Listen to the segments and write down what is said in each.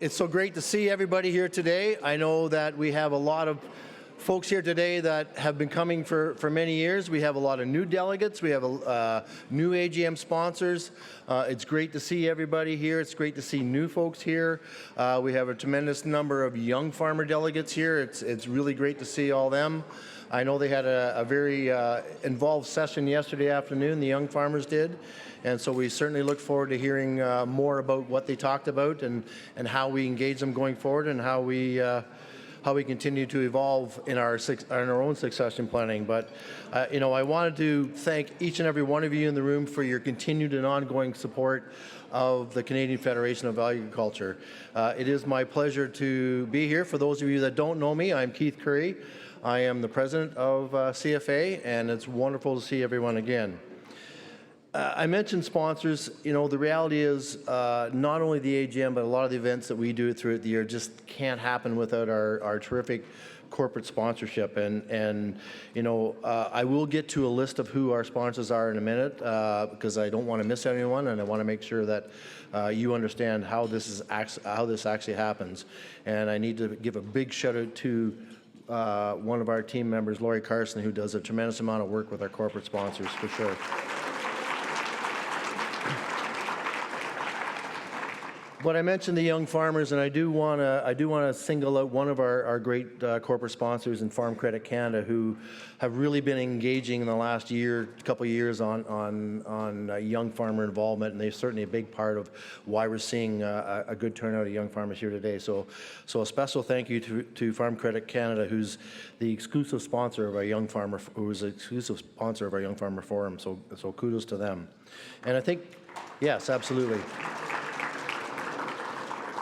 It's so great to see everybody here today. I know that we have a lot of folks here today that have been coming for many years. We have a lot of new delegates. We have new AGM sponsors. It's great to see everybody here. It's great to see new folks here. We have a tremendous number of young farmer delegates here. It's really great to see all them. I know they had a very involved session yesterday afternoon, the young farmers did. And so we certainly look forward to hearing more about what they talked about and how we engage them going forward and how we continue to evolve in our own succession planning. But I wanted to thank each and every one of you in the room for your continued and ongoing support of the Canadian Federation of Agriculture. It is my pleasure to be here. For those of you that don't know me, I'm Keith Currie. I am the president of CFA, and it's wonderful to see everyone again. I mentioned sponsors. The reality is not only the AGM, but a lot of the events that we do throughout the year just can't happen without our terrific corporate sponsorship. And I will get to a list of who our sponsors are in a minute because I don't want to miss anyone, and I want to make sure that you understand how this actually happens. And I need to give a big shout out to one of our team members, Laurie Carson, who does a tremendous amount of work with our corporate sponsors for sure. But I mentioned the young farmers, and I do want to single out one of our great corporate sponsors in Farm Credit Canada, who have really been engaging in the last couple of years on young farmer involvement, and they're certainly a big part of why we're seeing a good turnout of young farmers here today. So a special thank you to Farm Credit Canada, who's the exclusive sponsor of our young farmer, forum. So kudos to them. And I think, yes, absolutely.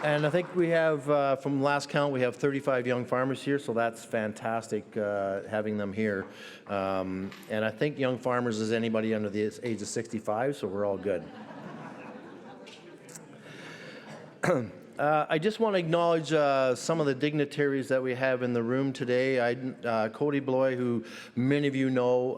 And I think we have, from last count, we have 35 young farmers here, so that's fantastic having them here. And I think young farmers is anybody under the age of 65, so we're all good. I just want to acknowledge some of the dignitaries that we have in the room today. Cody Bloy, who many of you know,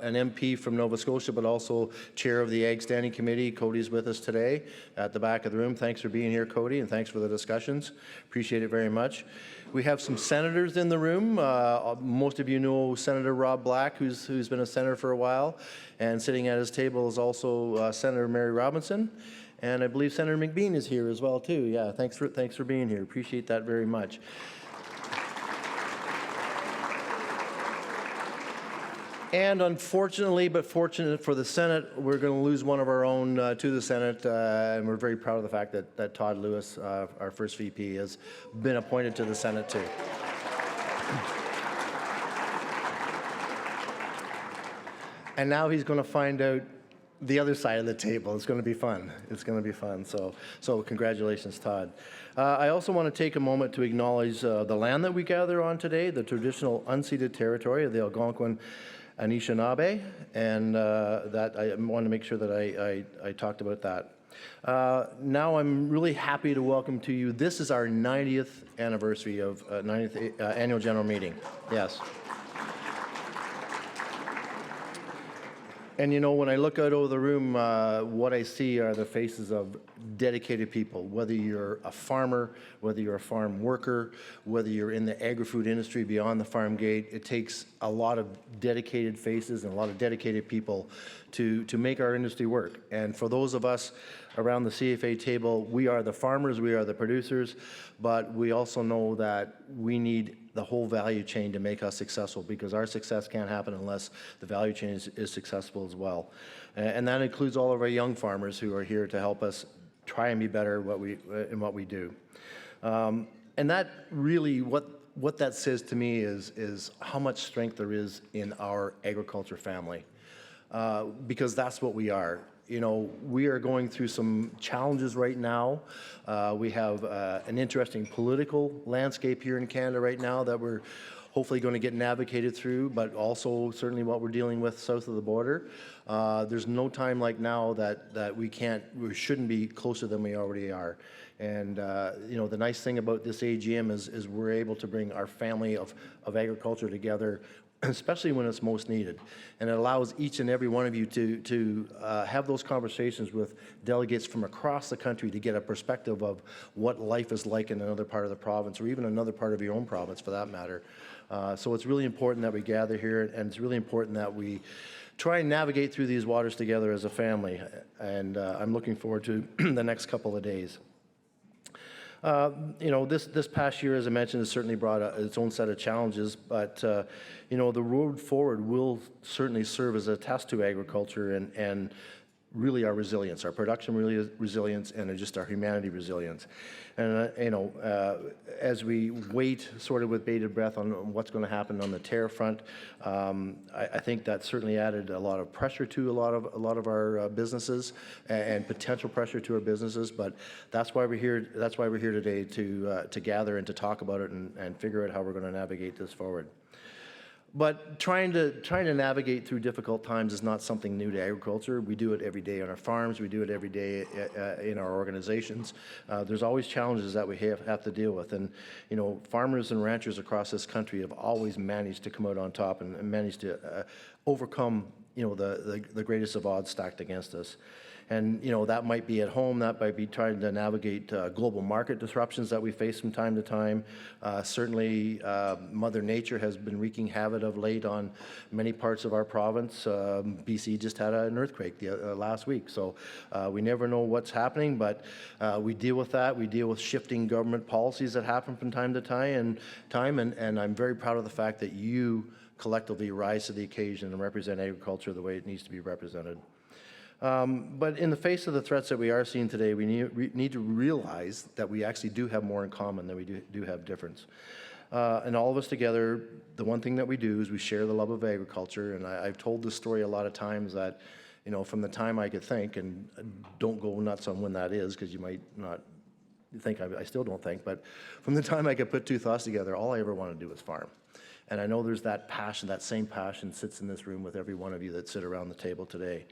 an MP from Nova Scotia, but also chair of the Ag Standing Committee. Cody's with us today at the back of the room. Thanks for being here, Cody, and thanks for the discussions. Appreciate it very much. We have some senators in the room. Most of you know Senator Rob Black, who's been a senator for a while, and sitting at his table is also Senator Mary Robinson. And I believe Senator McBean is here as well too. Yeah, thanks for being here. Appreciate that very much. And unfortunately, but fortunate for the Senate, we're going to lose one of our own to the Senate, and we're very proud of the fact that Todd Lewis, our first VP, has been appointed to the Senate too. And now he's going to find out the other side of the table. It's going to be fun. It's going to be fun. So congratulations, Todd. I also want to take a moment to acknowledge the land that we gather on today, the traditional unceded territory of the Algonquin Anishinaabe, and that I want to make sure that I talked about that. Now I'm really happy to welcome to you. This is our 90th anniversary of 90th annual general meeting. Yes. And when I look out over the room, what I see are the faces of dedicated people, whether you're a farmer, whether you're a farm worker, whether you're in the agri-food industry beyond the farm gate. It takes a lot of dedicated faces and a lot of dedicated people to make our industry work. And for those of us around the CFA table, we are the farmers, we are the producers, but we also know that we need the whole value chain to make us successful, because our success can't happen unless the value chain is successful as well. And that includes all of our young farmers who are here to help us try and be better in what we do. And that really, what that says to me is how much strength there is in our agriculture family, because that's what we are. We are going through some challenges right now. We have an interesting political landscape here in Canada right now that we're hopefully going to get navigated through, but also certainly what we're dealing with south of the border. There's no time like now that we shouldn't be closer than we already are. And the nice thing about this AGM is we're able to bring our family of agriculture together, especially when it's most needed. And it allows each and every one of you to have those conversations with delegates from across the country to get a perspective of what life is like in another part of the province, or even another part of your own province for that matter. So it's really important that we gather here, and it's really important that we try and navigate through these waters together as a family. And I'm looking forward to the next couple of days. This past year, as I mentioned, has certainly brought its own set of challenges, but the road forward will certainly serve as a test to agriculture and really our resilience, our production resilience, and just our humanity resilience. And as we wait sort of with bated breath on what's going to happen on the tariff front, I think that certainly added a lot of pressure to a lot of our businesses, and potential pressure to our businesses. But that's why we're here. That's why we're here today to gather and to talk about it and figure out how we're going to navigate this forward. But trying to navigate through difficult times is not something new to agriculture. We do it every day on our farms. We do it every day in our organizations. There's always challenges that we have to deal with. And, farmers and ranchers across this country have always managed to come out on top and managed to overcome, the greatest of odds stacked against us. And, that might be at home, that might be trying to navigate global market disruptions that we face from time to time. Certainly, Mother Nature has been wreaking havoc of late on many parts of our province. BC just had an earthquake last week, so we never know what's happening, but we deal with that. We deal with shifting government policies that happen from time to time, and I'm very proud of the fact that you collectively rise to the occasion and represent agriculture the way it needs to be represented. But in the face of the threats that we are seeing today, we need to realize that we actually do have more in common than we do have difference. And all of us together, the one thing that we do is we share the love of agriculture. And I've told this story a lot of times that, from the time I could think, and don't go nuts on when that is, because you might not think, I still don't think, but from the time I could put two thoughts together, all I ever want to do is farm. And I know there's that passion, that same passion sits in this room with every one of you that sit around the table today.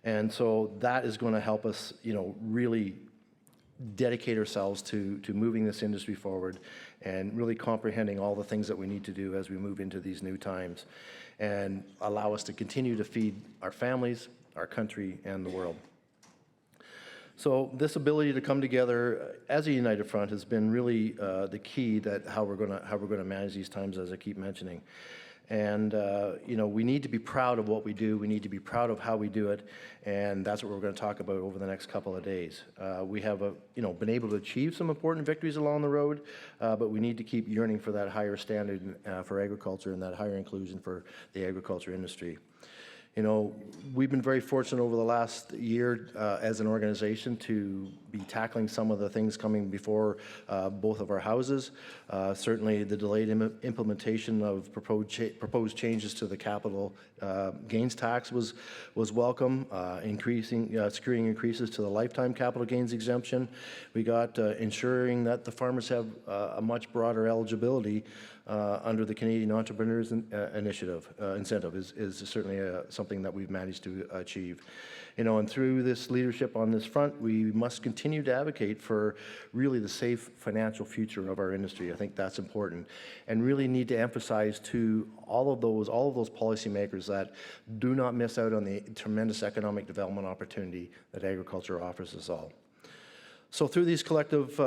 And so that is going to help us, really dedicate ourselves to moving this industry forward and really comprehending all the things that we need to do as we move into these new times, and allow us to continue to feed our families, our country, and the world. So this ability to come together as a united front has been really the key that how we're going to manage these times, as I keep mentioning. And, we need to be proud of what we do. We need to be proud of how we do it. And that's what we're going to talk about over the next couple of days. We have, been able to achieve some important victories along the road, but we need to keep yearning for that higher standard for agriculture and that higher inclusion for the agriculture industry. We've been very fortunate over the last year as an organization to be tackling some of the things coming before both of our houses. Certainly the delayed implementation of proposed changes to the capital gains tax was welcome, securing increases to the lifetime capital gains exemption. We got ensuring that the farmers have a much broader eligibility under the Canadian Entrepreneurs Initiative. Incentive is certainly something that we've managed to achieve. And through this leadership on this front, we must continue to advocate for really the safe financial future of our industry. I think that's important, and really need to emphasize to all of those policymakers that do not miss out on the tremendous economic development opportunity that agriculture offers us all. So through these collective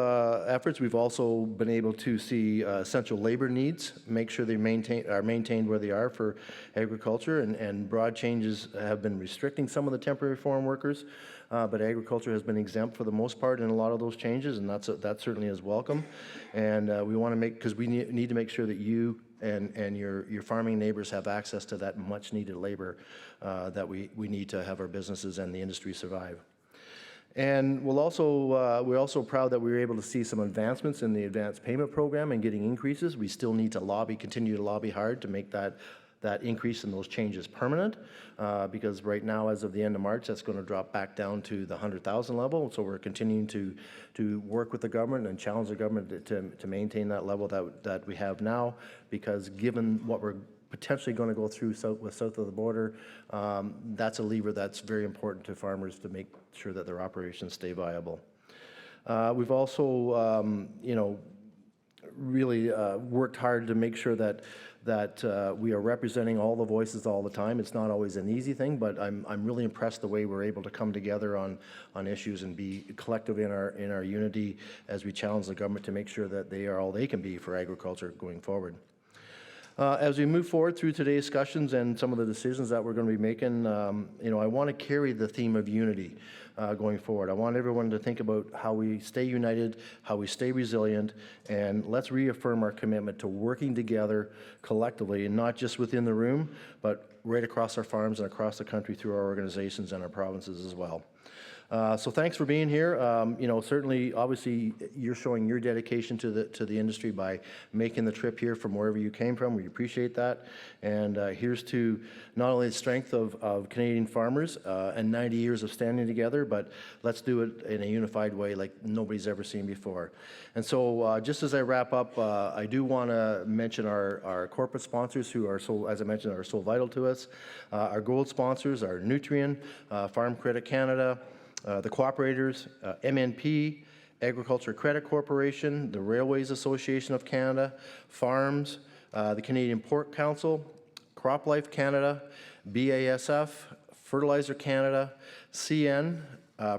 efforts, we've also been able to see essential labor needs, make sure they are maintained where they are for agriculture, and broad changes have been restricting some of the temporary foreign workers, but agriculture has been exempt for the most part in a lot of those changes, and that certainly is welcome. And we want to because we need to make sure that you and your farming neighbors have access to that much needed labor that we need to have our businesses and the industry survive. And we're also proud that we were able to see some advancements in the advanced payment program and getting increases. We still need to continue to lobby hard to make that increase in those changes permanent, because right now, as of the end of March, that's going to drop back down to the 100,000 level. So we're continuing to work with the government and challenge the government to maintain that level that we have now, because given what we're potentially going to go through south of the border, that's a lever that's very important to farmers to make sure that their operations stay viable. We've also, really worked hard to make sure that we are representing all the voices all the time. It's not always an easy thing, but I'm really impressed the way we're able to come together on issues and be collective in our unity as we challenge the government to make sure that they are all they can be for agriculture going forward. As we move forward through today's discussions and some of the decisions that we're going to be making, I want to carry the theme of unity going forward. I want everyone to think about how we stay united, how we stay resilient, and let's reaffirm our commitment to working together collectively, and not just within the room, but right across our farms and across the country through our organizations and our provinces as well. So thanks for being here. Certainly, obviously, you're showing your dedication to the industry by making the trip here from wherever you came from. We appreciate that. And here's to not only the strength of Canadian farmers and 90 years of standing together, but let's do it in a unified way like nobody's ever seen before. And so just as I wrap up, I do want to mention our corporate sponsors who are so, as I mentioned, are so vital to us. Our gold sponsors are Nutrien, Farm Credit Canada, the cooperators, MNP, Agriculture Credit Corporation, the Railways Association of Canada, Farms, the Canadian Pork Council, CropLife Canada, BASF, Fertilizer Canada, CN,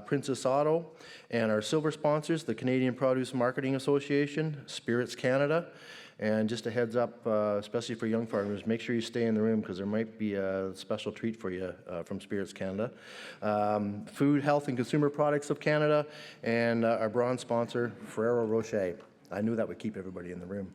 Princess Auto, and our silver sponsors, the Canadian Produce Marketing Association, Spirits Canada. And just a heads up, especially for young farmers, make sure you stay in the room because there might be a special treat for you from Spirits Canada. Food, Health and Consumer Products of Canada, and our bronze sponsor, Ferrero Rocher. I knew that would keep everybody in the room.